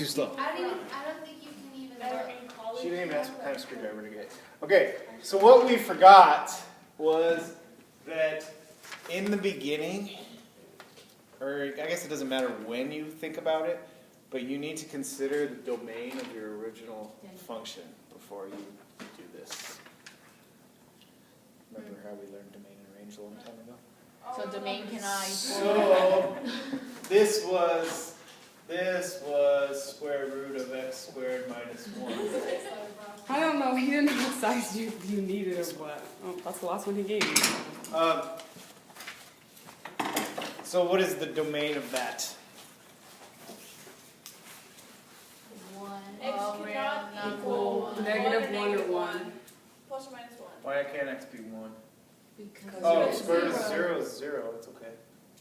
too slow. I don't think you can even look. She didn't even ask what kind of screwdriver to get. Okay, so what we forgot was that in the beginning, or I guess it doesn't matter when you think about it, but you need to consider the domain of your original function before you do this. Remember how we learned domain and range a long time ago? So domain cannot So this was square root of x squared minus 1. I don't know. He didn't know what size you needed or what. Oh, that's the last one he gave you. So what is the domain of that? X cannot Equal negative 1 or 1. Plus or minus 1. Why can't x be 1? Because Oh, it's square root of 0. 0 is 0. It's okay.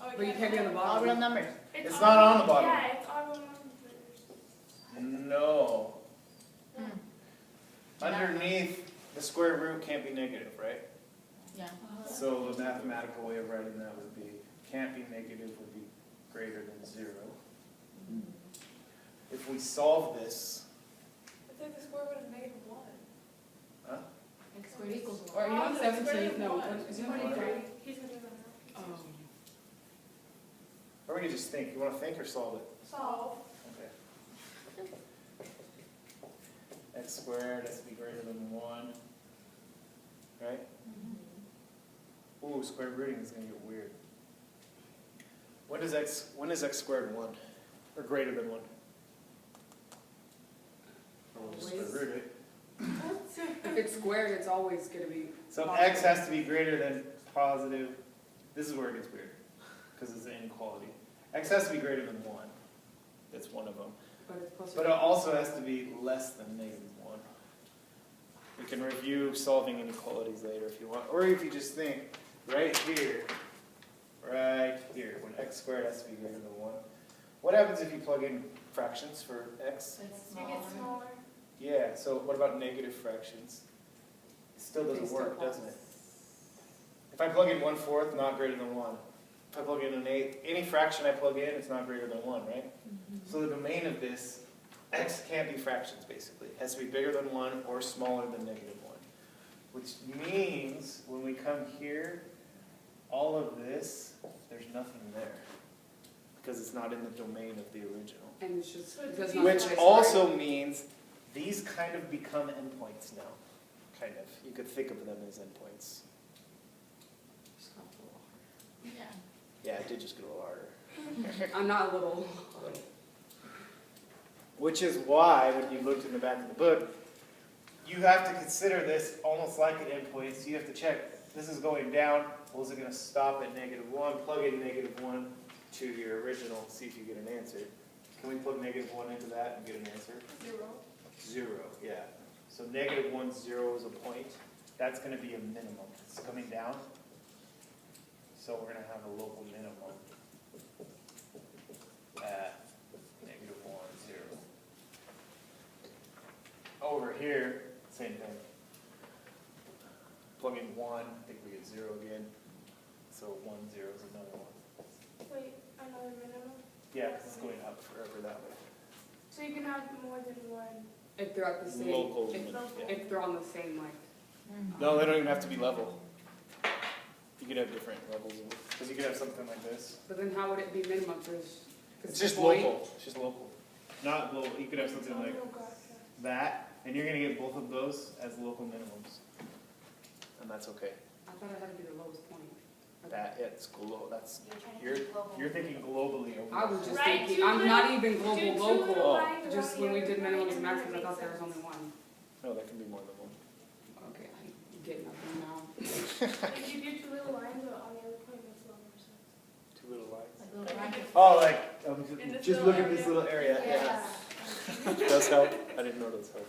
Oh, But you can't be on the all bottom. real numbers. It's not on the bottom. Yeah, it's all real numbers. No. Hmm. Underneath, the square root can't be negative, right? Yeah. So the mathematical way of writing that would be, can't be negative would be greater than 0. If we solve this, It's like the square root of negative 1. huh? X squared equals Or 1. you want Oh, it's 17? No, one. is it 23. 23? He's going to do that now. Oh. Or we can just think. You want to think or solve it? Solve. Okay. X squared has to be greater than 1. Right? Ooh, square rooting is going to get weird. When is x squared 1? Or greater than 1? Or we'll just square Always. root it. If it's squared, it's always going to be. So positive. x has to be greater than positive. This is where it gets weird, because it's an inequality. X has to be greater than 1. That's one of them. But it's plus But it also has to be less than negative 1. We can review solving inequalities later if you want. Or if you just think, right here, when x squared has to be greater than 1. What happens if you plug in fractions for x? It's You get smaller. Yeah, so what about negative fractions? It still They doesn't still work, pass. doesn't it? If I plug in 1/4, not greater than 1. If I plug in an 1/8, any fraction I plug in, it's not greater than 1, right? So the domain of this, x can't be fractions, basically. It has to be bigger than 1 or smaller than negative 1. Which means, when we come here, all of this, there's nothing there. Because it's not in the domain of the original. And it's just. So it's it does a not Which place also means these kind of become endpoints now. Kind of. You could think of them as endpoints. Yeah. Yeah, it did just get a little harder. right. I'm not a little. Which is why, when you looked in the back of the book, you have to consider this almost like an endpoint. So you have to check, this is going down. Well, is it going to stop at -1? Plug in -1 to your original, see if you get an answer. Can we plug -1 into that and get an answer? 0. 0, yeah. So -1, 0 is a point. That's going to be a minimum. It's coming down. So we're going to have a local minimum at -1, 0. Over here, same thing. Plug in 1, I think we get 0 again. So 1, 0 is another one. Wait, another minimum? Yeah, 'cause it's going up forever that way. So you can have more than one. If they're at the same. Local If, limit, yeah. if they're on the same, like. No, they don't even have to be level. You could have different levels of it. Because you could have something like this. But then how would it be minimum? There's. It's just local. It's just local. Not global. You could have something like Oh, gotcha. that, and you're going to get both of those as local minimums. And that's okay. I thought it had to be the lowest point. That, yeah, it's global. That's, You're trying to you're thinking globally over I was just Right, thinking, two I'm not little- even global do two local. little lines Just around when we the did other minimums point, and and maximums, I then thought it there was makes only one. No, that can be more than one. Okay, I get nothing now. sense. If you do two little lines on the other point, makes a lot more sense. Two little lines. Like little brackets. Oh, like, In this just little look at area. this little area. Yeah. Does help. I didn't know those help.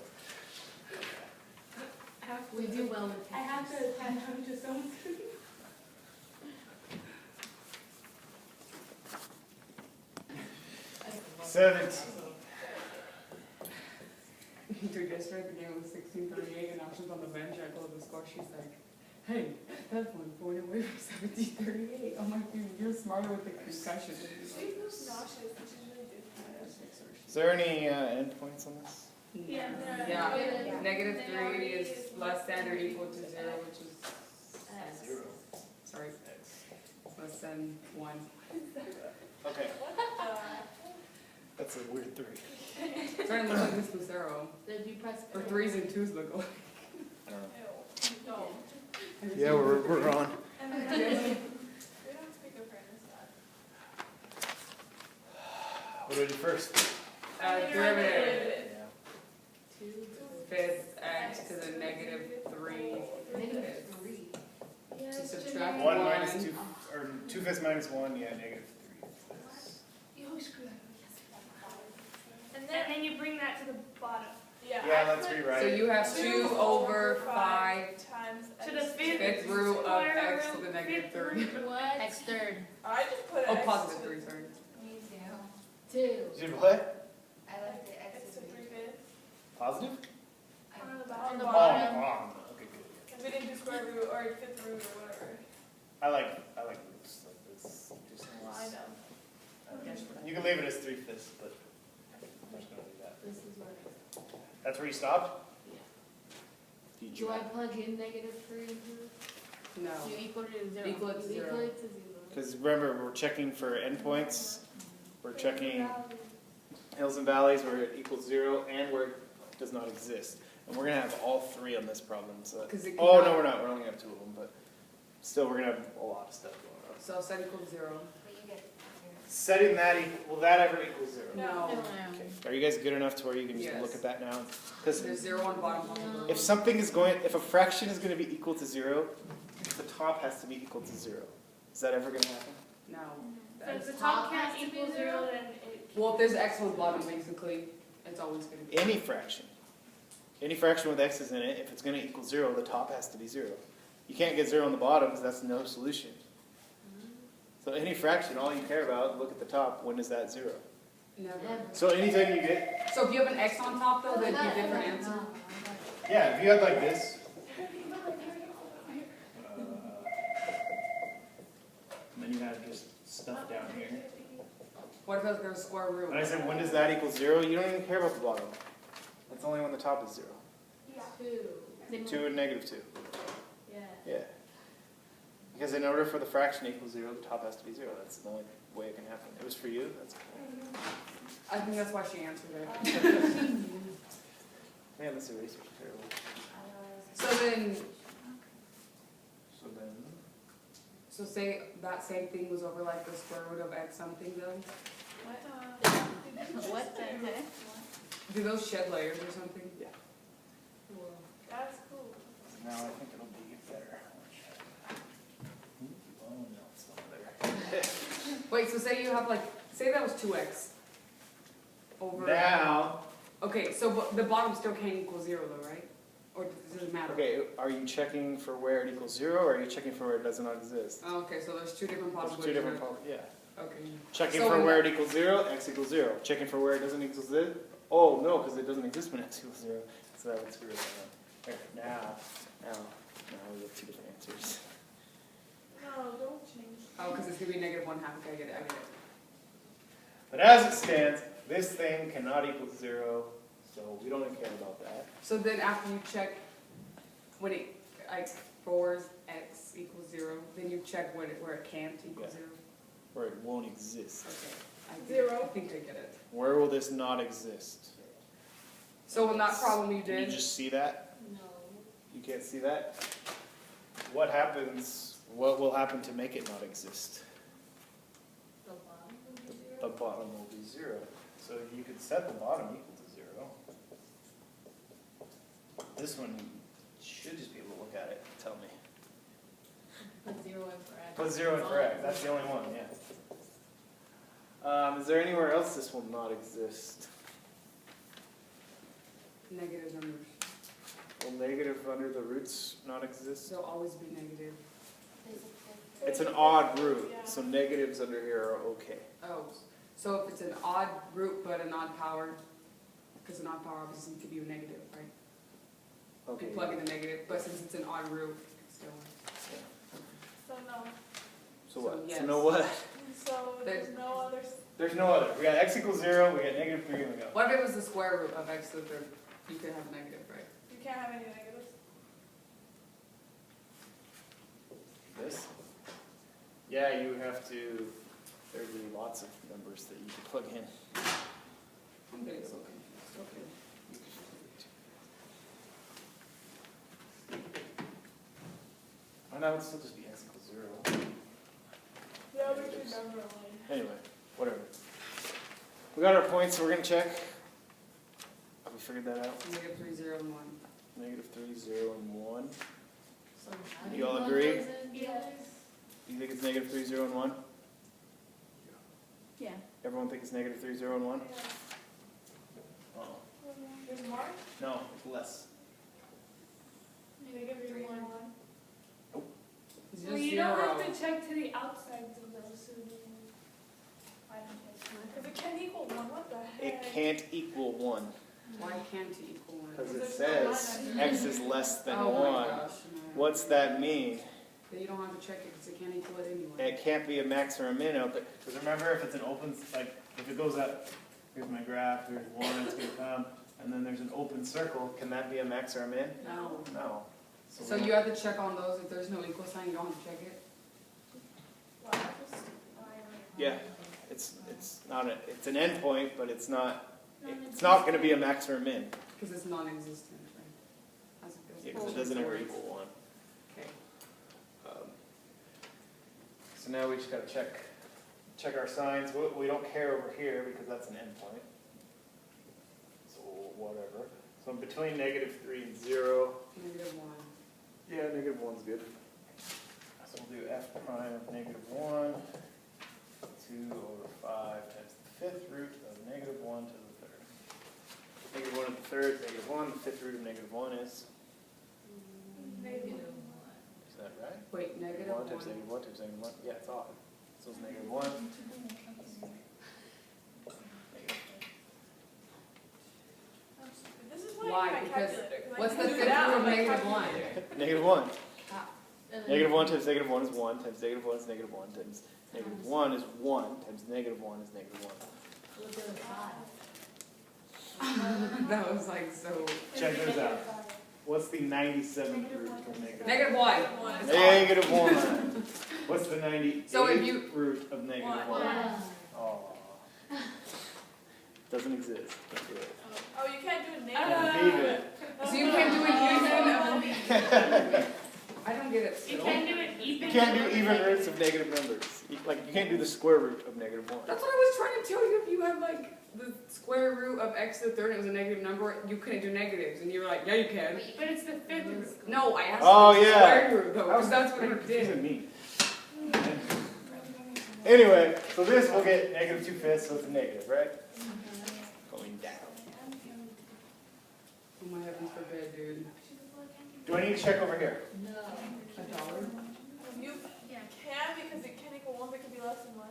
We do well with I have to attend them to some. 17. Dude, yesterday the game was 16:38 and now she's on the bench. I told the score, she's like, hey, that's 1 point away from 17:38. I'm like, dude, you're smarter with the concussion. She feels nauseous, which is really good. Is there any endpoints on this? Yeah. Yeah, Yeah. negative 3 is less than or equal to 0, which is, X. Zero. sorry, less than 1. Okay. That's a weird 3. It's starting to look like this Lucero. So if you press. Or 3s and 2s look alike. I don't know. No. Yeah, we're on. And then we don't speak of her this time. What do I do first? Derivative. Yeah. 2. Fifth x to the negative 3. Negative 3. To subtract 1 1. minus 2, or 2 fifths minus 1, yeah, negative 3 fifths. You always screw that up. And then you bring that to the bottom. Yeah, let's rewrite So it. you have 2 over 5 times to the fifth root of x to the negative 3. What? X third. I just put Oh, X positive to- 3, sorry. Me too. 2. You did what? I left the X X to to 3. 3/5. Positive? On the On bottom. the Oh, bottom. wrong. Okay, good. Because we didn't do square root or fifth root or whatever. I like roots like this. Just Well, I know. You can leave it as 3 fifths, but I'm just gonna leave that. This is where. That's where you stopped? Yeah. Do I plug in negative 3 into this? No. You equal it to 0. Equal it to You 0. Equal it to 0. Because remember, we're checking for endpoints. We're checking hills and valleys where it equals 0 and where it does not exist. And we're going to have all 3 on this problem. So. 'Cause it Oh, cannot- no, we're not. We're only going to have 2 of them. But still, we're going to have a lot of stuff going on. So set equals 0. But you get Setting that equal, will that ever equal 0? No. Okay. Are you guys good enough to where you can just Yes. look at that now? Because There's 0 on the bottom. Possible. if something is going, if a fraction is going to be equal to 0, the top has to be equal to 0. Is that ever going to happen? No. So if the Top top can't has to be equal 0, 0? then it. Well, if there's x on the bottom, basically, it's always going to be. Any fraction. Any fraction with x's in it, if it's going to equal 0, the top has to be 0. You can't get 0 on the bottom because that's no solution. So any fraction, all you care about, look at the top, when is that 0? Never. So anytime you get, So if you have an x on top, though, that'd be a different answer. yeah, if you had like this, and then you had just stuff down here. What if there's a square root? And I said, when does that equal 0? You don't even care about the bottom. That's only when the top is 0. 2. 2 and negative 2. Yeah. Yeah. Because in order for the fraction to equal 0, the top has to be 0. That's the only way it can happen. It was for you? That's cool. I think that's why she answered it. Man, this eraser's terrible. So then, So then, so say that same thing was over like the square root of x something though? What the heck? Do those shed layers or something? Whoa. That's cool. now I think it'll be better. Oh no, it's not there. Wait, so say you have like, say that was 2x over. Now, Okay, so the bottom still can't equal 0 though, right? Or does it matter? okay, are you checking for where it equals 0, or are you checking for where it does not exist? Oh, okay, so there's two different There's possibilities. two different, right? yeah. Okay. Checking So for in where that- it equals 0, x equals 0. Checking for where it doesn't equal 0. Oh, no, because it doesn't exist when x equals 0. So that would screw it up. Okay, now we have 2 different answers. No, don't change. Oh, because it's gonna be -1/2. Okay, I get it. But as it stands, this thing cannot equal 0, so we don't even care about that. So then after you check when it like 4 x equals 0, then you check where it can't equal Yeah. 0. Where it won't exist. Okay. I think- 0. I think I get it. Where will this not exist? So in that problem you Can you did, just see that? No. You can't see that? What happens, what will happen to make it not exist? The bottom will be 0. The bottom will be 0. So you could set the bottom equal to 0. This one, you should just be able to look at it and tell me. Put 0 in for x. Put 0 in for x, that's the only one, yeah. Is there anywhere else this will not exist? negative numbers. Will negative under the roots not exist? They'll always be negative. It's an odd root, so negatives under here are okay. Oh, so if it's an odd root but an odd power, because an odd power obviously could be a negative, right? Okay. You plug in the negative, but since it's an odd root, it's still. So no. So what? So yes. So know what? So there's no other There's no other. We got x equals 0, we got negative 3, and we got. What if it was the square root of x to the third? You could have negative, right? You can't have any negatives. This? Yeah, you have to. There'd be lots of numbers that you could plug in. I'm getting so confused. Okay. Oh, no, it'd still just be x equals 0. Yeah, we should number line. Anyway, whatever. We got our points, so we're gonna check. Have we figured that out? Negative 3, 0, and 1. Negative 3, 0, and 1. So how do You all plug agree? those in, Yes. guys? You think it's negative 3, 0, and 1? Yeah. Everyone think it's negative 3, 0, and 1? Yeah. Oh. There's more? No, it's less. Negative 3 and 1. It's Well, just you 0. don't have to check to the outsides of those, so I don't know. If it can't equal 1, what the It heck? can't equal 1, Why can't it equal 1? because it There's no line says under x is less than oh 1. my gosh. No. What's that mean? Then you don't have to check it because it can't equal it anyway. It can't be a max or a min out there. Because remember, if it's an open, like, if it goes up, here's my graph, here's 1, it's going to come, and then there's an open circle, can that be a max or a min? No. No. So you have to check on those. If there's no equal sign, you don't have to check it. Wow, just- oh, Yeah, it's not a, it's an endpoint, but it's not going to be a max or a min. Because it's non-existent, right? As it goes Yeah, because it doesn't ever equal 1. Okay. So now we just got to check our signs. We don't care over here because that's an endpoint. So whatever. So between negative 3 and 0. Negative 1. Yeah, negative 1's good. So we'll do f prime of negative 1, 2 over 5 times the 5th root of negative 1 to the 3rd. Negative 1 to the 3rd, negative 1. The 5th root of negative 1 is that right? Wait, negative 1 times 1. negative 1 times negative 1. Yeah, it's odd. So it's negative 1. This is why Why? I need my Because calculator. 'cause I what's can't the do it fifth out root on of my negative 1? calculator. Negative 1. And then- Negative 1 times negative 1 is 1 times negative 1 is negative 1 times negative 1 is 1 times negative 1 is negative 1. Look at the 5. That was like so. Check this out. What's the 97th root of negative 1? Negative 1. One. Negative 1. What's the 98th So if you- root of negative 1? Yeah. Oh. Doesn't exist. Can't do it. Oh, you can't do it Can't leave negative. it. So you can't do it even. I don't get it. you Still. can do it even. You can't do even roots of negative numbers. Like, you can't do the square root of negative 1. That's what I was trying to tell you. If you had like the square root of x to the third and it was a negative number, you couldn't do negatives. And you were like, yeah, you can. But it's the fifth. No, I asked Oh, for the yeah. square root though, because that's what it did. Confusing me. Anyway, so this will get negative 2/5, so it's a negative, right? Going down. Oh my heavens forbid, dude. Do I need to check over here? No. $1? You can because it can equal 1, but it can be less than 1.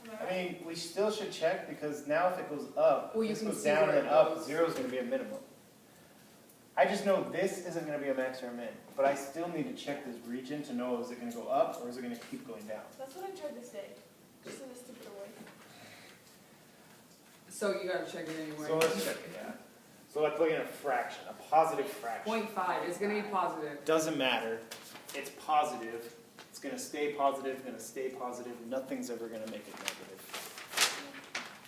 Am I I right? mean, we still should check because now if it goes up, Well, you this can goes see down where and it up, goes. 0 is going to be a minimum. I just know this isn't going to be a max or a min, but I still need to check this region to know is it going to go up or is it going to keep going down. That's what I tried to say. Just in a stupid way. So you gotta check it anyway. So let's check it, yeah. So let's look at a fraction, a positive fraction. 0.5. It's gonna be positive. Doesn't matter. It's positive. It's going to stay positive, going to stay positive. Nothing's ever going to make it negative.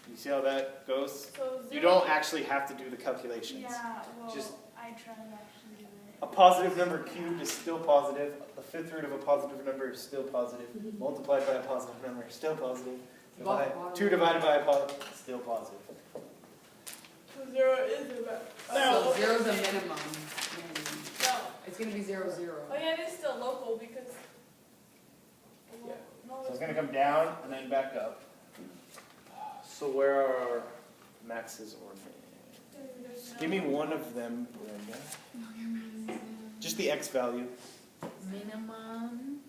You see how that goes? So You 0 don't actually have to do the calculations. Yeah, well, Just- I tried to actually do it. A positive number cubed is still positive. The 5th root of a positive number is still positive. Multiplied by a positive number is still positive. Divide, 2 divided by a positive, still positive. So 0 is about. So zero's a minimum. No. It's gonna be 0, 0. Oh yeah, it is still local because. Yeah. No, So it's going to come down and then back up. So where are our maxes or mins? Give me one of them, Brenda. Just the x value. Minimum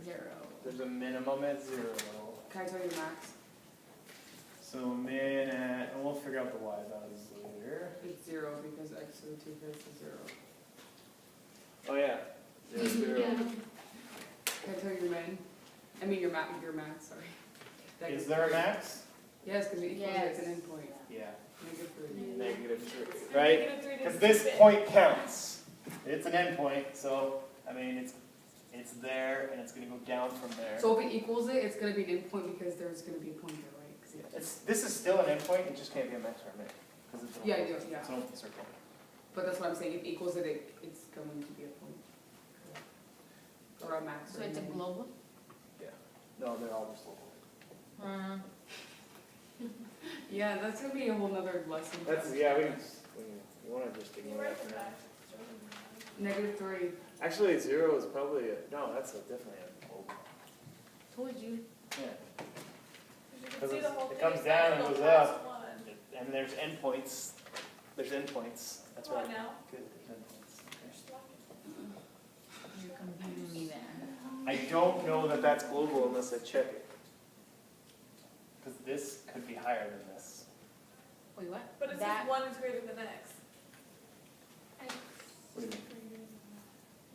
0. There's a minimum at 0. Can I tell you the max? So min at, and we'll figure out the y values later. It's 0 because x to the 2/5 is 0. Oh yeah. 0, 0. Yeah. Can I tell you your min? I mean your max, sorry. Is there a max? Yes, because it equals it, it's an endpoint. Yeah, Negative 3. -3, right? Negative 3 to Because 2 this fifths. point counts. It's an endpoint, so, I mean, it's there, and it's gonna go down from there. So if it equals it, it's gonna be an endpoint because there's gonna be a point there, right? 'Cause This is still an endpoint, it just can't be a max or a min. 'Cause it's an Yeah, I open- do, yeah. It's an open circle. But that's what I'm saying, if it equals it, it's going to be a point. Or a max So or a it's a min. global? No, they're all just local. Yeah, that's gonna be a whole nother lesson. Yeah, we wanna just Can you ignore write that for them now. back? -3. Actually, 0 is probably, no, that's definitely a global. Told you. Yeah. You can 'Cause see the whole it thing comes is down and diagonal goes past up. one. And there's endpoints. There's endpoints. That's Come on right. now. Good, there's endpoints. You're slacking. You're confusing me there. I don't know that that's global unless I check it. Because this could be higher than this. Wait, what? But it That- says 1 is greater than x. What do you mean?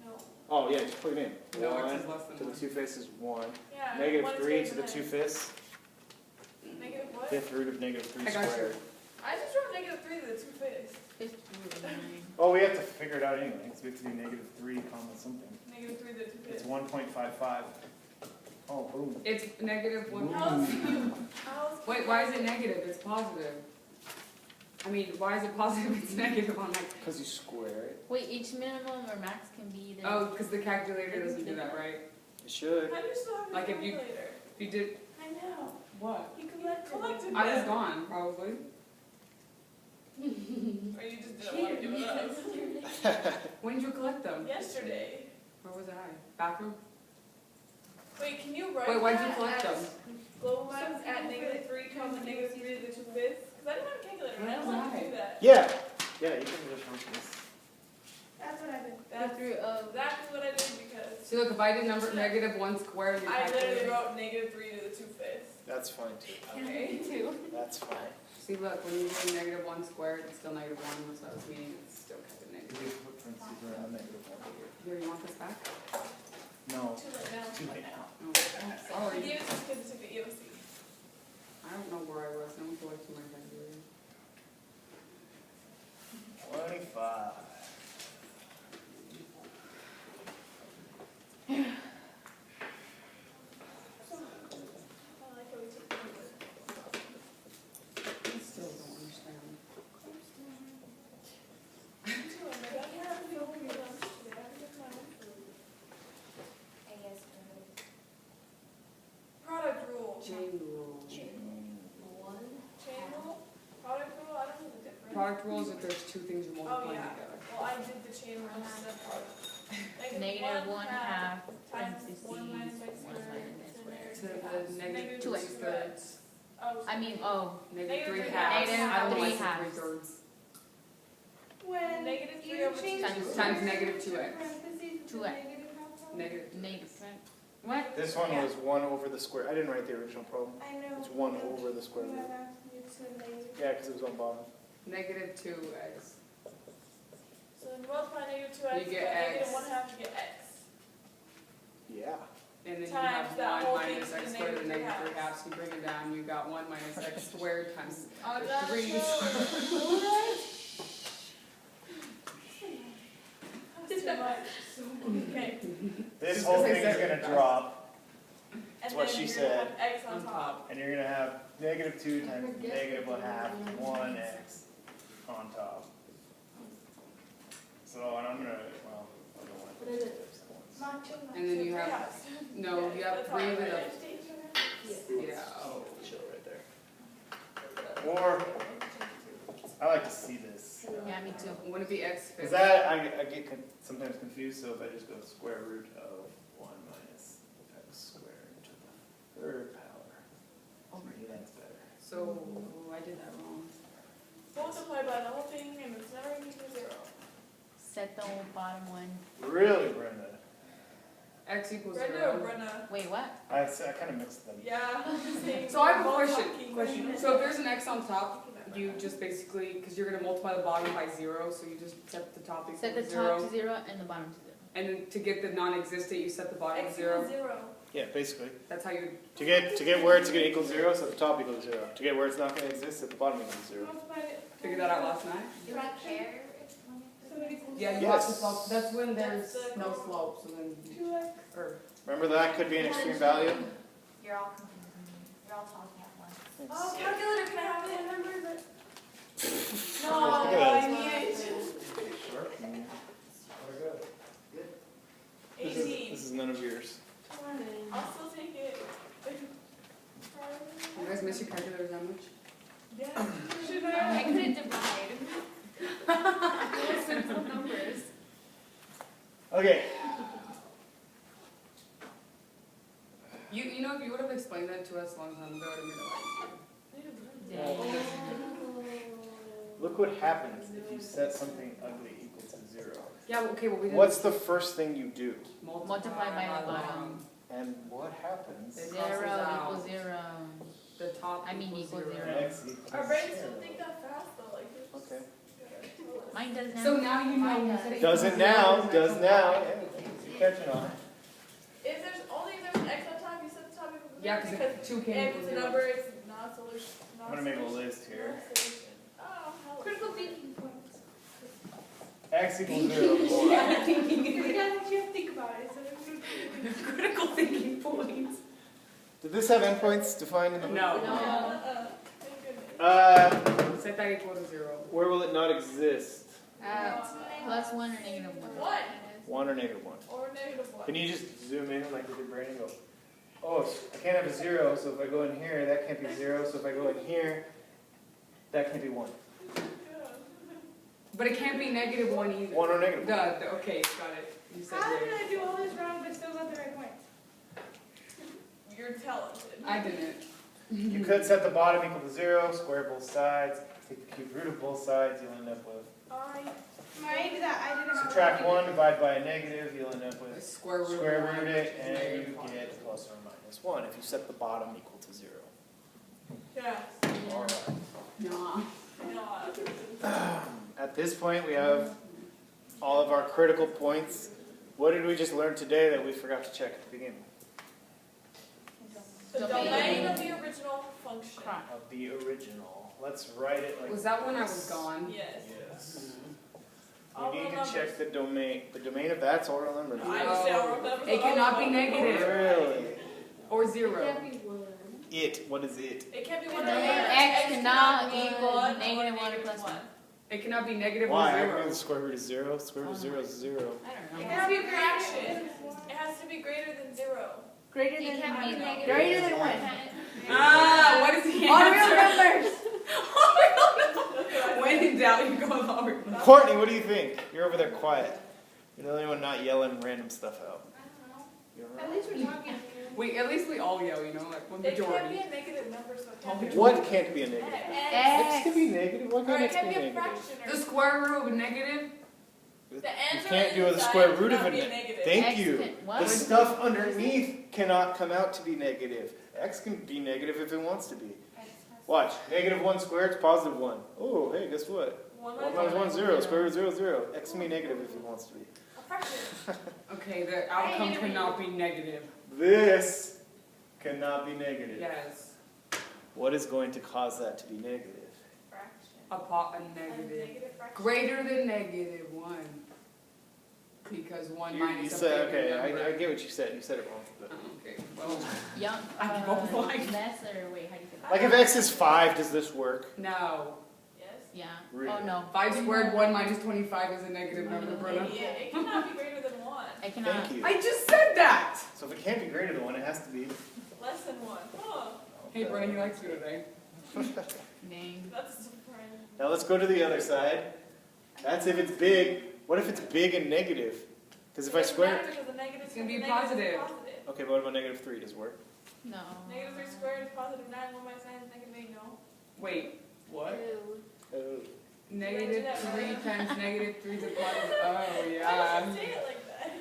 No. Oh, yeah, just plug it in. No, One x is less than to the 1. 2 fifths is 1. Yeah. Negative 1 is 3 greater to the than 2 x. fifths. Negative what? Fifth root of negative 3 I got you. squared. I just wrote negative 3 to the 2 fifths. Oh, we have to figure it out anyway. Because we have to do negative 3 comma something. Negative 3 to the 2 It's fifths. 1.55. Oh, boom. It's -1. How's how's Wait, why is it negative? It's positive. I mean, why is it positive? It's negative on like. Because you square it. Wait, each minimum or max can be either. Oh, because the calculator doesn't do that, right? It should. How do you still have your Like if you- calculator? If you did I know. what? You collected I was them. gone, probably. Or you just didn't want to give it up. When did you collect them? Yesterday. Where was I? Bathroom? Wait, can you write Wait, why'd you that collect as them? global max at negative 3 comma negative 3 to the 2 fifths? Because I didn't have a calculator. and I don't want to do that. Yeah. Yeah, you can just write this. That's what I did. Go through, That's what I did because See, look, if I did number -1 squared, you I literally calculate. wrote negative 3 to the 2 fifths. That's fine too. Okay. That's fine. See, look, when you do -1 squared, it's still -1, so that was meaning it's still kind of Could negative. you put parentheses around negative 1? Here, you want this back? No. Too late now. Too late now. Oh, I sorry. gave it to kids to take the EOC. I don't know where I was. I went to like to my calculator. 25. I like how we took the I still don't understand. Product rule. Chain rule. Chain rule? Product rule? I don't know the difference. Product rule is if there's two things you're multiplying yeah. together. Well, I did the chain rule instead of product. negative 1 half, times parentheses, 1 minus 1 x squared. minus x squared. To the negative Two 2 x thirds. Oh, I mean, oh, Negative 3 Negative halves. three I don't halves. like Halves. 3 thirds. when negative 3 over 2 Times negative 2x. 2x. Negative. negative. What? This one was 1 over the square. I didn't write the original problem. I know. It's 1 over the square root. Yeah, because it was on bottom. Negative 2x. So when you multiply negative 2x, You get negative x. 1 half, you get x. Yeah. And then you Times have that 1 whole minus thing to x the squared and negative negative 3 3 halves. You bring it down, you got 1 minus x squared times Oh, the that's 3 Okay. This Just whole because I thing is said going it to drop, And what then she you're said. gonna have x on on top. top. and you're going to have negative 2 times negative 1 half, 1x on top. So, and I'm going to, well, I don't want to. What is it? And then you have, Yes. no, you have That's 3 how I with write a, it. yeah, oh. Chill right there. Or, I like to see this. Yeah, me too. Wouldn't it be x Because fifths? that, I get sometimes confused, so if I just go square root of 1 minus x squared to the 3rd power. Maybe that's better. So, I did that wrong. Multiply by the whole thing and it's never going to equal 0. Set the whole bottom one. Really, Brenda? X equals Brenda or 0. Brenna? Wait, what? I kind of mixed them. Yeah. So I have a Both question. talking. So if there's an x on top, you just basically, because you're going to multiply the bottom by 0, so you just set the top equal Set the to top 0. to 0 and the bottom to 0. And then to get the non-existent, you set the bottom to X 0. equals 0. Yeah, basically. That's how you. To get where it's going to equal 0, set the top equal to 0. To get where it's not going to exist, set the bottom equal to 0. Figured that out last night. Do I care? Yeah, you Yes. have to slope. That's when there's no slope, so then. 2x. Or Remember that could be an extreme value? You're all confusing. You're all talking at once. Oh, calculator, can I have it? No, Look at I that. need it. This 18. is none of yours. I'll still take it. you guys miss your calculators that much? Yeah. Should I I? couldn't divide. Little simple numbers. Okay. You know, if you would have explained that to us a long time ago, it would have made it Look what happens if you set something ugly equal to 0. Yeah, okay, well, we didn't. What's the first thing you do? Multiply by the bottom. And what happens? It Zero crosses out. equals 0. The top. I mean, equals 0. X equals Our brains 0. don't think that fast though. Like, it's just- Okay. Mine does now. So now you know. Mine you does. said it Does it equals now? zero, Does it's now? okay. Yeah, you're catching on. If there's an X on top, you set the top equal to Yeah, 0 because 2 came if equals it's a 0. number, it's not a solution. I'm going to make a list here. Oh, hell. Critical thinking points. X equals 0. Yeah, thinking. You guys have to think about it. So it's Critical thinking points. Did this have endpoints defined in the No. thank goodness. Set that equal to 0. Where will it not exist? Plus 1 or negative 1. What? 1 or negative 1. Or negative 1. Can you just zoom in like with your brain and go, oh, I can't have a 0, so if I go in here, that can't be 0, so if I go in here, that can't be 1. But it can't be negative 1 either. 1 or negative 1. Okay, got it. You said How right. did I do all this wrong but still got the right point? You're talented. I didn't. You could set the bottom equal to 0, square both sides, take the cube root of both sides, you'll end up with. Maybe that I didn't have. Subtract 1, divide by a negative, you'll end up with Square root. square root it, and you get plus or minus 1 if you set the bottom equal to 0. Yeah. Alright. Nah. No. At this point, we have all of our critical points. What did we just learn today that we forgot to check at the beginning? The domain of the original function. Of the original. Let's write it like Was that when I this. was gone? Yes. Yes. All You need real to check the domain. The domain of that's all real numbers. I understand all real numbers. It cannot be negative. Really? Or 0. It. What is it? It can't be one The or the other. X cannot be equal one or negative 1 or plus 1. It cannot be negative Why? or I 0. mean the square root is 0. Square root of 0 is 0. I don't It know. has to be a fraction. It has to be greater than 0. Greater than it can't be negative. Greater than 1. Ah, what is the All real answer? numbers. When in doubt, you go with all real numbers. Courtney, what do you think? You're over there quiet. You're the only one not yelling random stuff out. You're At right. least we're talking. At least we all yell, you know, like one It can't be majority. a negative number, so it can't be. What can't be a negative? X X. can be negative. Why Or can't it X can't be be a negative? fraction. The Or square root of a negative? the You answer can't do the inside square root of cannot a be a negative. negative. Thank X you. can- what? The stuff underneath cannot come out to be negative. X can be negative if it wants to be. Watch. Negative 1 squared is positive 1. Oh, hey, guess what? 1 1 minus 1 is 0. Square root of 0 is 0. X can be negative if it wants to be. A fraction. Okay, the outcome cannot be negative. This cannot be negative. Yes. What is going to cause that to be negative? Fraction. A negative. Negative fraction. Greater than negative 1. Because 1 You minus a said, bigger okay, number. I get what you said. You said it wrong. But Okay, well, Young, I both like- less or wait, how do you say that? like if X is 5, does this work? no. Yes. Yeah. Really? Oh no. 5 squared, 1 minus 25 is a negative number, Brenna. Idiot. It cannot be greater than 1. I cannot. Thank you. I just said that! So if it can't be greater than 1, it has to be. Less than 1. Huh. Hey, Brenna, he likes you today. Dang. That's a surprise. Now let's go to the other side. That's if it's big. What if it's big and negative? Because if I square... Because the negative It's gonna be the negative is positive. positive. Okay, but what about negative 3? Does it work? No. Negative 3 squared is positive 9. 1 minus 9 is negative 8. No. Wait, what? Oh. Negative 3 times negative 3 is a positive. Oh, Why yeah. would you say it like that?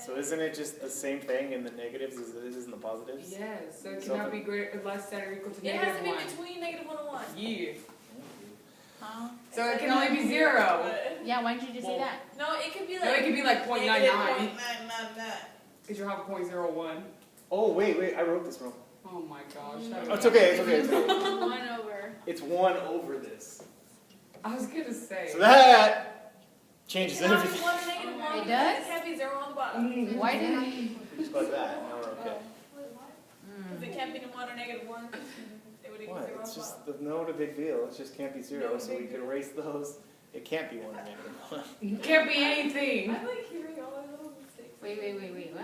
So isn't it just the same thing in the negatives as it is in the positives? Yes, so it So cannot if be greater, less than or equal to It has to negative be 1. between negative 1 and 1. Yeah. Huh? So it can only be 0. Yeah, why didn't you just say Well, that? No, it could be No, like. it could be like negative 0.99. 0.999. Because you have 0.01. Oh, wait, I wrote this wrong. Oh my gosh. Oh, it's okay. One over. It's 1 over this. I was gonna say. So that changes It cannot be everything. 1 or negative 1. It does? It can't be 0 on the bottom. Why did I? Just like that, now we're okay. Because it can't be 1 or negative 1. It would equal What? 0 on It's the just bottom. no big deal. It just can't be 0, No so we big can deal. erase those. It can't be 1 or negative 1. It can't be anything. I like hearing all of those mistakes. Wait, what?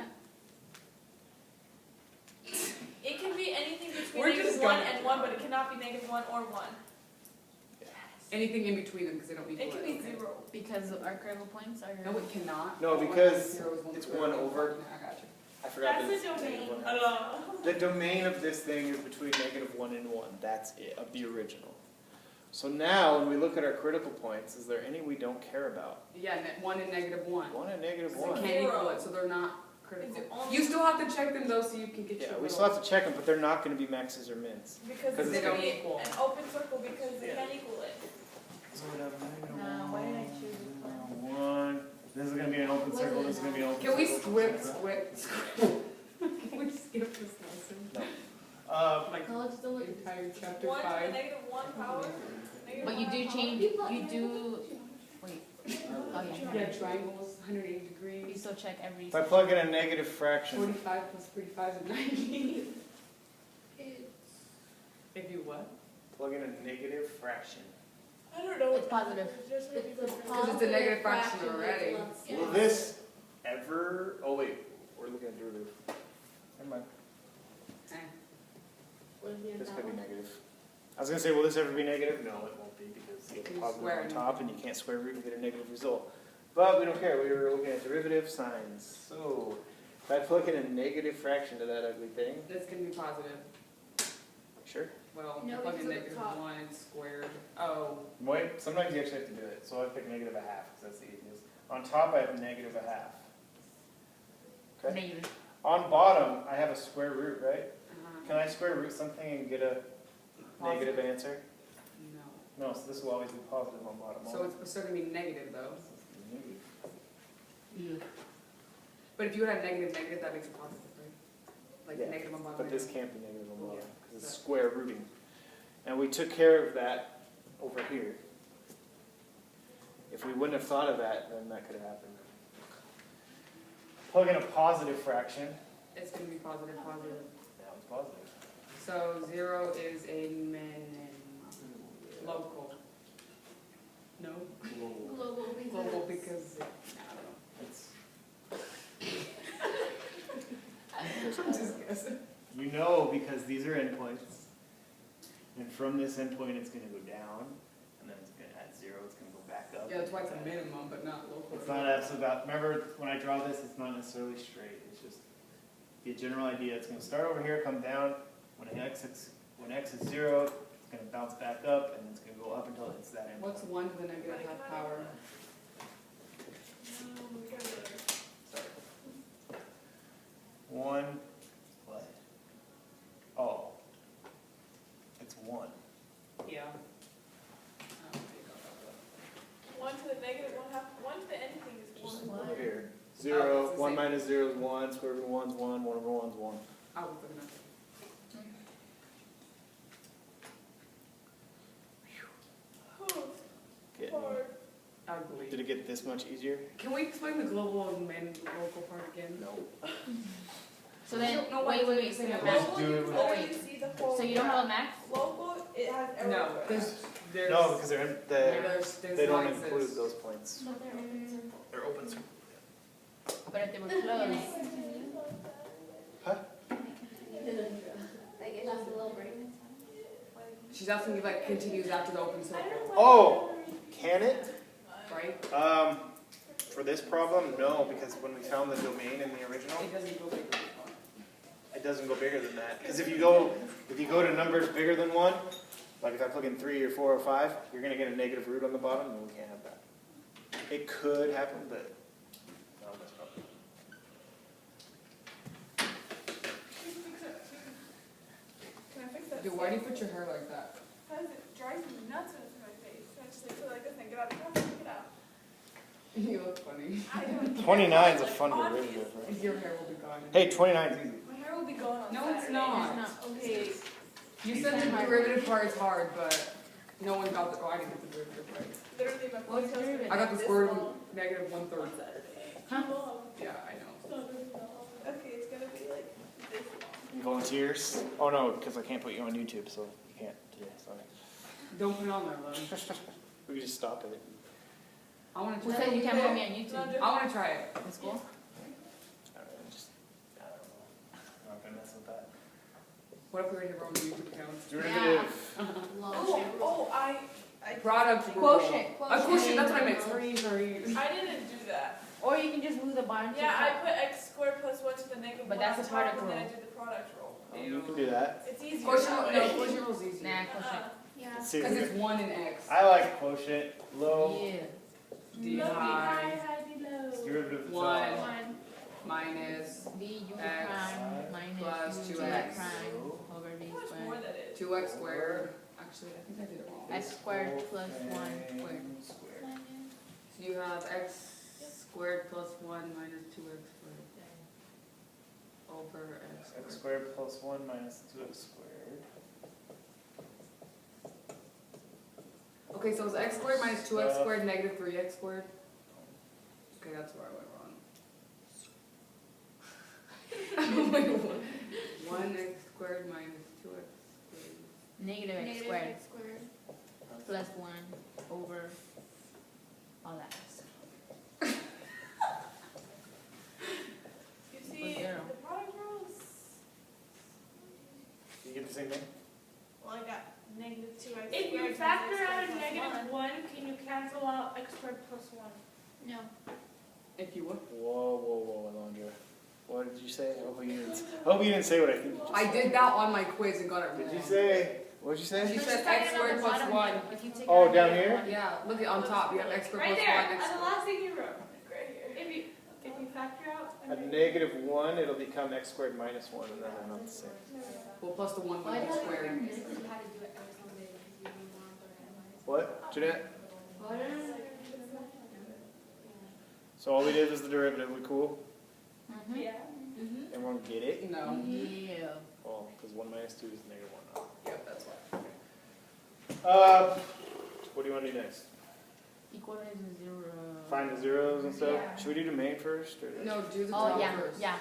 It can be anything between We're negative just 1 going- and 1, but it cannot be negative 1 or 1. Anything in between them because they don't equal It can be okay. 0. Because our critical points are. No, it cannot. No, One because zero is one it's square. 1 over. I got you. I forgot That's that it's the domain. negative 1. Allah. The domain of this thing is between negative 1 and 1. That's it, of the original. So now, when we look at our critical points, is there any we don't care about? Yeah, 1 and negative 1. 1 and negative So 1. they can't equal it, so they're not critical. Is it only You still have to check them though, so you can get Yeah, your we little- still have to check them, but they're not going to be maxes or mins. because Because it's they going don't to be equal. an open circle because they Yeah. can't equal it. Why did I choose this one? 1. This is going to be an open circle. This is going to be an open Can we circle. squip? Can we skip this lesson? Like, College still look. Entire chapter 1 to the 5. negative 1 power. negative But you 1 do power. change, you do, wait. Oh, Yeah, yeah. triangles, 180 You degrees. still check every. if I plug in a negative fraction, 45 plus 35 is 90. If you what? plug in a negative fraction. I don't know. It's positive. It's just really different. Because it's a negative fraction already. Will this ever... Oh, wait. We're looking at derivative. Never mind. Eh. This could be negative. I was going to say, will this ever be negative? No, it won't be because you have a You positive square on it. top and you can't square root and get a negative result. But we don't care. We were looking at derivative signs. So if I plug in a negative fraction to that ugly thing, That's going to be positive. sure. Well, No, plug because in of the negative top. 1 and squared. Oh, Wait, sometimes you actually have to do it. So I pick negative a half because that's the easiest. On top, I have negative a half. Okay. Negative. On bottom, I have a square root, right? uh-huh. Can I square root something and get a negative answer? No. No, so this will always be positive on bottom. So it's still going to be negative though. Negative. But if you would have negative, negative, that makes it positive, right? Like Yeah, negative on bottom. But this negative. can't be negative on bottom Yeah. because it's square rooting. And we took care of that over here. If we wouldn't have thought of that, then that could have happened. Plug in a positive fraction. It's going to be positive, positive. That was positive. So 0 is a minimum. Local. No? Global because, I don't know. It's, I'm just guessing. you know, because these are endpoints. And from this endpoint, it's going to go down. And then it's going to add 0. It's going to go back up. Yeah, that's why it's a minimum, but not local. It's not absolute about, remember when I draw this, it's not necessarily straight. It's just the general idea. It's going to start over here, come down. When x is 0, it's going to bounce back up, and it's going to go up until it hits that end. What's 1 to the negative half power? Sorry. 1, what? Oh. It's 1. Yeah. 1 to the negative 1 half. 1 to the anything is 1. Just over here. Oh, 0, it's the 1 same. minus 0 is 1, square root of 1 is 1, 1 over 1 is 1. I was looking at Getting- Hard. ugly. Did it get this much easier? Can we explain the global and local part again? No. So then, No, wait, wait, so wait, your wait. max, Local, do you it can with- already see the whole. so you don't have a max? Local, it has error. No, code. there's No, because there's they don't lines include that's- those points. They're open circle. But if they were close, Huh? She's asking if like continues after the open circle, Oh, can it? right? For this problem, no, because when we found the domain in the original, It doesn't go bigger. it doesn't go bigger than that. Because if you go to numbers bigger than 1, like if I plug in 3 or 4 or 5, you're going to get a negative root on the bottom, and we can't have that. It could happen, but no, that's probably. Can I fix that? Dude, why do you put your hair like that? Because it drives me nuts when it's in my face. I just like put it like this and get out of the house and take it out. You look funny. I don't care. 29 is a Like, fun obvious. derivative, right? Your hair will be gone. Hey, 29 is easy. My hair will be going on No, Saturday. it's not. Okay. You said the derivative part is hard, but no one got the, oh, I didn't get the derivative right. Literally, my What's ponytail's gonna derivative? be I got the this square root long negative 1/3. on Saturday. Huh? Yeah, I know. Okay, it's gonna be like this long. Volunteers? Oh no, because I can't put you on YouTube, so you can't today. Sorry. Don't put it on there, love. We can just stop it. I want to Who try said it. you can't put me on No, YouTube? do I want to try it. In school? I don't know. I'm not gonna mess with that. What if we were to run the YouTube account? Derivative. I Product rule. Quotient. Quotient, that's what I meant. Sorry. didn't do that. Or you can just move the bar. Yeah, I put x squared plus 1 to the negative But 1 that's on a top, product and then I rule. did the product rule. You can do that. It's easier Quotient, that no, way. quotient rule's easy. Nah, quotient. Yeah. Let's see. Because it's 1 and x. I like quotient. Low. Yeah. D Low, high D low. Derivative of the One. top. One. minus B u X prime minus plus u 2x. prime over b How much more squared. that is? 2x squared. Actually, I think I did it wrong. X squared plus 1. Squared. So you have x squared plus 1 minus 2x squared over x X squared. squared plus 1 minus 2x squared. Okay, so it's x squared minus 2x squared negative 3x squared. Okay, that's where I went wrong. Wait, what? 1x squared minus 2x squared. Negative x Negative squared x squared. plus 1 over all that. You see, zero. the product rule is, You get the same thing? well, I got negative 2x If you squared factor times x out a squared plus negative 1. 1, can you cancel out x squared plus 1? No. If you would. Whoa, Alondra. What did you say? I hope you didn't say what I think you just I said. did that on my quiz and got it What wrong. did you say? What did you say? She said x squared plus 1. Oh, down here? Yeah, look at on top. You have x squared Right plus there, 1 x on the squared. last thing you wrote, right here. If you factor out A negative 1, it'll become x squared minus 1, and then they're not the same. Well, plus the 1 minus squared. What? Jeanette? So all we did was the derivative. We cool? Mm-hmm. Yeah. Everyone get it? No. Yeah. Well, because 1 minus 2 is negative 1. Yep, that's why. What do you want to do next? Equalize 0. Find the zeros and stuff? Yeah. Should we do domain first? Or No, do the Oh, top yeah, first. yeah,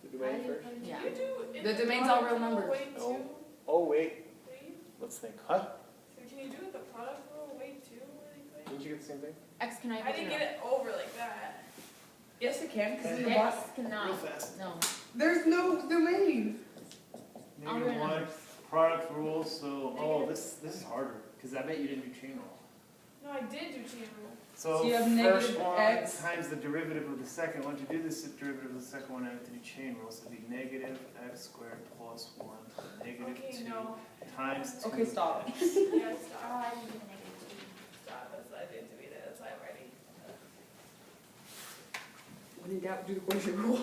do domain first? yeah. You do The in domain's all real product rule numbers. way No. too, Oh, wait. please? Let's think. Huh? So can you do the product rule way too really quick? Didn't you get the same thing? X can I I didn't get it over like that. Yes, it can, because in the X box. cannot. Real fast. No. There's no domain. I'll Negative remember. 1, product rules, so, oh, this is harder, because I bet you didn't do chain rule. No, I did do chain rule. So, So you have first negative one x. times the derivative of the second. Once you do this derivative of the second one, I have to do chain rule. So it'd be negative x squared plus 1 negative Okay, 2 no. times 2. Okay, stop. Yeah, stop. Stop, that's what I did to be there, that's why I'm ready. When in doubt, do the quotient rule.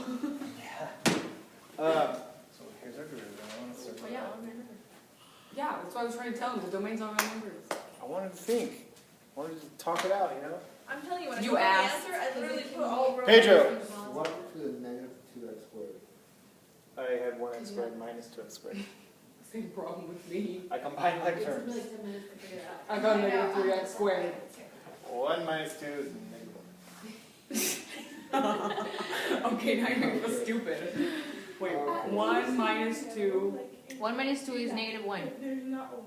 So here's our derivative. I want to circle Oh, yeah. that. Yeah, that's what I was trying to tell him. The domain's all real numbers. I wanted to think. I wanted to talk it out, you know? I'm telling you, when I You put the asked. answer, I literally put all rows. Pedro. What to the negative 2x squared? I had 1x squared minus 2x squared. Same problem with me. I combined like terms. I got negative 3x squared. 1 minus 2 is negative 1. Okay, now you're making me stupid. Wait, 1 minus 2. 1 minus 2 is negative 1.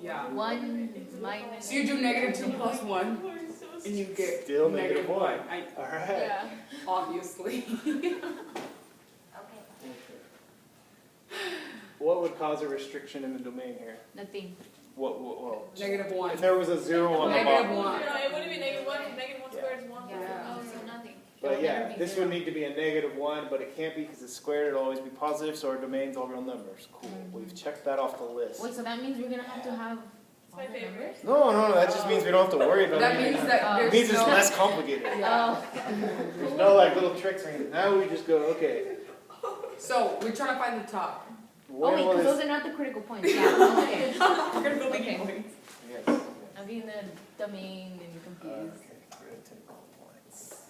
Yeah. 1 minus. So you do negative 2 plus 1, and you get Still negative 1. I, Alright. Yeah. obviously. What would cause a restriction in the domain here? Nothing. Well, Negative 1. if there was a 0 on the Negative bottom. 1. No, it wouldn't be negative 1, because negative 1 squared is 1. Yeah. Oh, so nothing. But yeah, this would need to be a negative 1, but it can't be because it's squared. It'll always be positive, so our domain's all real numbers. Cool. We've checked that off the list. Wait, so that means we're gonna have to have. It's my favorite. No, that just means we don't have to worry about That it. means that Oh. It there's means it's no... less complicated. Yeah. Oh. There's no like little tricks or anything. Now we just go, okay. So, we're trying to find the top. Oh When wait, will because this? those are not the critical points. Yeah. Okay. We're going to go Okay. Yes. I'm being the domain and confused. Okay, critical points.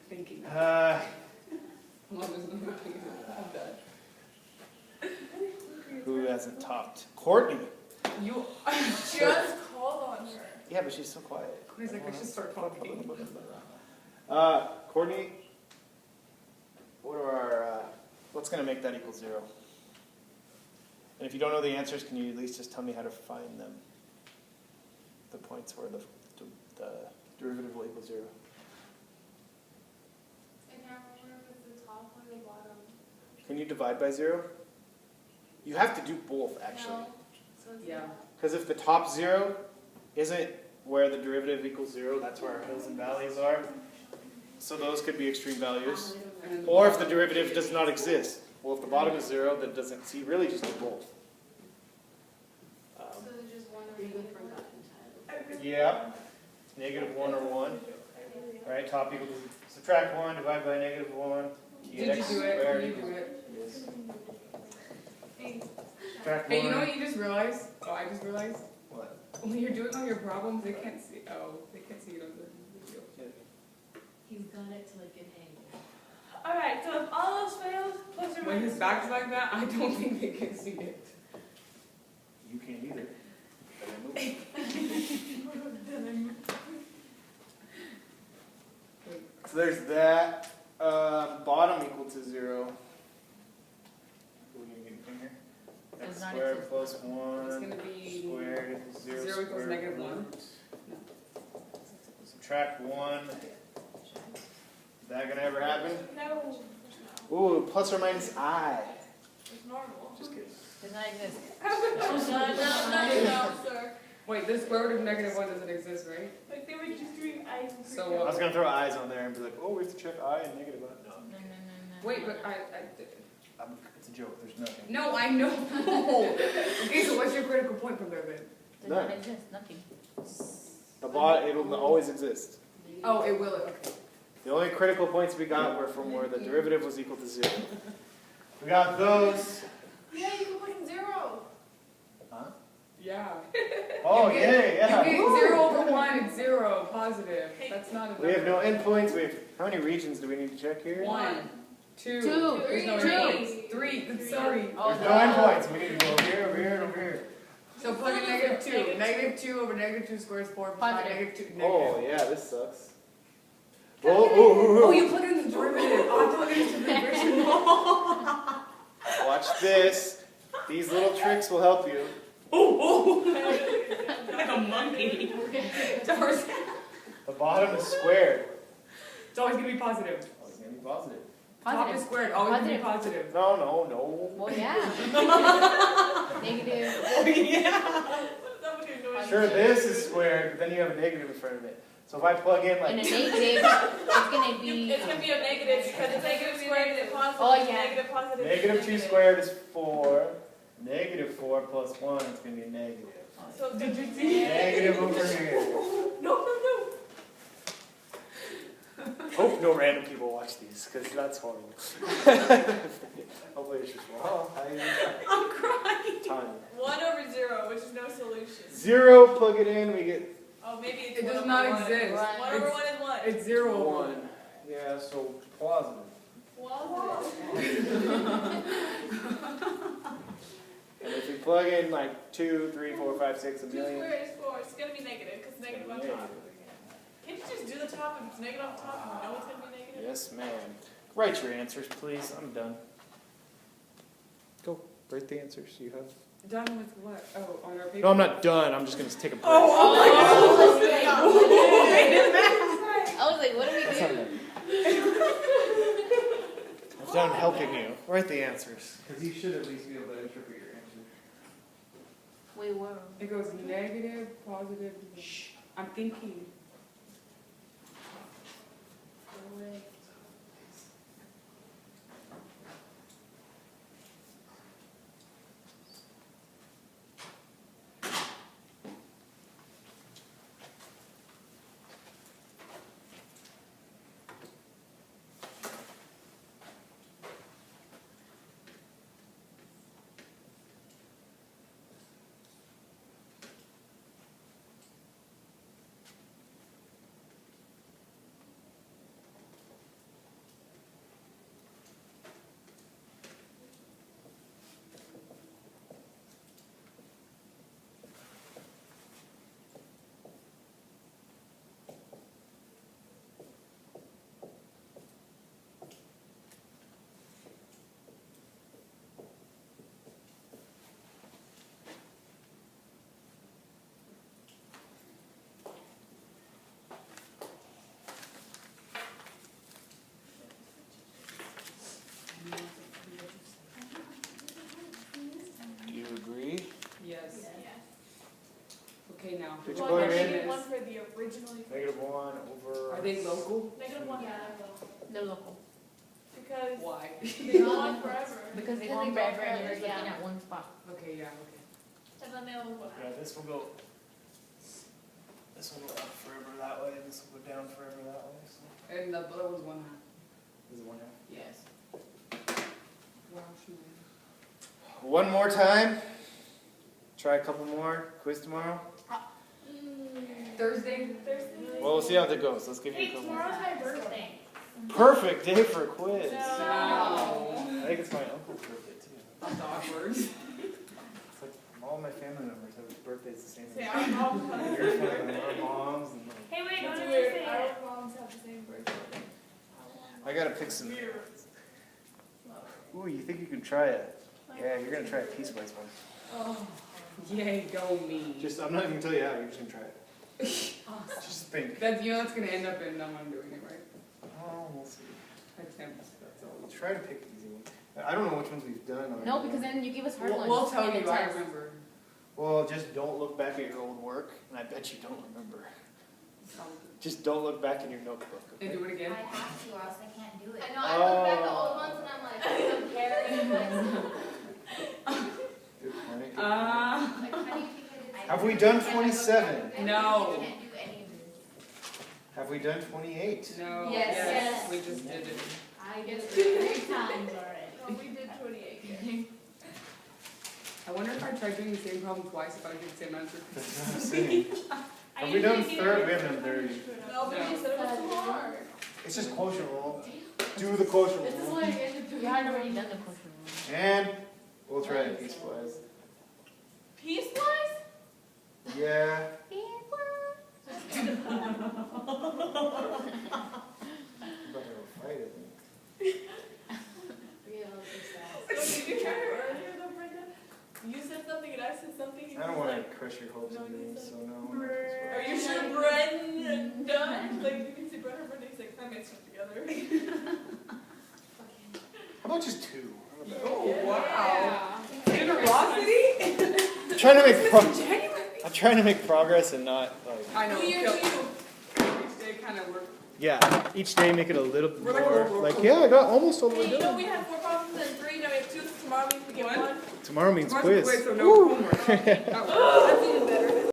thinking. Uh, I'm done. who hasn't talked? Courtney. You, Just called on her. Yeah, but she's so quiet. Courtney's like, I should start talking. Courtney, what are our, what's going to make that equal 0? And if you don't know the answers, can you at least just tell me how to find them? The points where the derivative will equal 0. I can't remember if it's the top or the bottom. Can you divide by 0? You have to do both, actually. No. So it's Yeah. Because if the top 0 isn't where the derivative equals 0, that's where our hills and valleys are. So those could be extreme values. And Or if the derivative does not exist. Well, if the bottom is 0, that doesn't, see, really just do both. So there's just one or the other. Yeah, negative 1 or 1. Right, top equals, subtract 1, divide by negative 1. Did you do it? Did you do it? Yes. Hey, Subtract 1. Hey, you know what you just realized? Oh, I just realized? What? When you're doing all your problems, they can't see, they can't see it on the video. He's got it to like an A. Alright, so if all else fails, plus or When minus. his back's like that, I don't think they can see it. You can't either. But I move. So there's that. Bottom equal to 0. Are we going to get anything here? X Does not squared exist. plus It's 1 gonna be squared equals 0. 0 equals squared negative root. 1. Subtract 1. Is that going to ever happen? No. Ooh, plus or minus I. It's normal. Just kidding. Does not exist. No, sir. Wait, the square root of negative 1 doesn't exist, right? Like they were just doing ice and So, I was going to throw I's on there and be like, oh, we have to check I and negative I. No. No. Wait, but It's a joke. There's nothing. no, I know. Okay, so what's your critical point from there then? Does None. not exist. Nothing. The bottom, it'll always exist. Oh, it will, okay. The only critical points we got were from where the derivative was equal to 0. We got those. Yeah, you can put in 0. Huh? Yeah. Oh, You get- yeah. You get 0 over 1, it's 0, positive. That's not a We have no number. endpoints. We have, how many regions do we need to check here? 1, 2, Two. there's no Three. endpoints. 3, sorry. There's no endpoints. We need to go over here, over here, and over here. So plug in negative 2. Negative 2 over negative 2 squared is 4 plus 5, Positive. negative 2, Oh, negative. yeah, this sucks. Oh, You plug in the derivative. Oh, I plug in the derivative. Watch this. These little tricks will help you. Like a monkey. It's always The bottom is squared. going to be positive. Oh, it's going to be positive. Top is Positive. squared, always going to be positive. No. Well, yeah. Negative. Sure, this is squared, but then you have a negative in front of it. So if I plug in And a like, negative, it's gonna be. It's gonna be a negative because it's negative squared is positive. Oh, yeah. Negative positive. negative 2 squared is 4. Negative 4 plus 1 is going to be a negative. So it's gonna be Negative over here. No. Hope no random people watch these, because that's horrible. Hopefully it's just wrong. I'm crying. Ton. 1 over 0, which is no solution. 0, plug it in, we get Oh, maybe it's It 1 does over not 1. exist. 1 over 1 is 1. It's 0 over 1. 1. Yeah, so positive. And if we plug in like 2, 3, 4, 5, 6, a 2 million. squared is 4. It's gonna be negative because it's negative on top. Can't you just do the top and it's negative on top and you know it's gonna be negative? Yes, ma'am. Write your answers, please. I'm done. Go. Write the answers you have. Done with what? Oh, on our paper. No, I'm not done. I'm just going to take a break. Oh my I was like, what are we That's not doing? enough. I'm done helping you. Write the answers. Because you should at least be able to interpret your answer. Wait, where? It goes negative, positive. Shh. I'm thinking. Which Well, color negative in? Negative one for the originally. -1 over. Are they local? Negative one, Yeah. They're local. because Why? they go on forever. Because they go Because they go forever and you're forever, just looking yeah. at one spot. Okay, yeah, okay. And then they'll go Yeah, this will go. This will go up forever that way, and this will go down forever that way. So And the other was 1/2. this is 1/2. Yes. Wow, she won. One more time. Try a couple more. Quiz tomorrow. Thursday? Thursday. Well, we'll see how that goes. Let's give you a Hey, couple. tomorrow's my birthday. Perfect day for a quiz. No. I think it's my uncle's birthday too. That's awkward. It's like all my family members have birthdays the same Say, day. our mom has Your family, our moms, and like, Hey, wait, That's don't weird. say Our it. moms have the same birthday. I gotta pick some. Weird. Ooh, you think you can try it? Yeah, you're gonna try a piecewise one. Oh, yay, go me. I'm not even gonna tell you how. You're just gonna try it. Just think. That's, you know, that's gonna end up in I'm doing it, right? Oh, we'll see. Attempts, that's all. We'll try to pick easy ones. I don't know which ones we've done already. No, because then you give us hard ones. We'll tell in the you, I test. remember. Well, just don't look back at your old work, and I bet you don't remember. Just don't look back in your notebook. And Okay? do it again? I have to, or else I can't do it. I know, I look back at Oh. old ones and I'm like, comparing myself. Good point. Uh, Like, how do you think I did? Have we done 27? No. I can't do any of this. Have we done 28? no. Yes. Yes. We just did it. I guess 3 times already. No, we did 28. I wonder if I tried doing the same problem twice, if I would get the same answer. That's what I'm saying. Have we done third? We haven't done 30. No, but you said it was too hard. It's just quotient rule. Do the quotient This is rule. what I ended up doing. You had already done the question rule. And we'll try it piecewise. Piecewise? Yeah. But it'll fight it. So did you try it earlier though, Brenda? You said something and I said something. I don't want to crush your hopes and dreams, so no. I'm not Are piecewise. you sure Brenda? Like you can see Brenda and Brenda, he's like, that makes it together. How about just 2? Oh, wow. Generosity? I'm trying to make I'm trying to make progress and not like. I know. Who you, kill- you? Each day kind of work. Yeah, each day make it a little We're like a more. little- Like, yeah, I got almost all the way Hey, you know done. we had 4 problems and 3, now we have 2, tomorrow means we get One? 1. Tomorrow means Tomorrow's quiz. quiz, so no homework. That works. That's even better.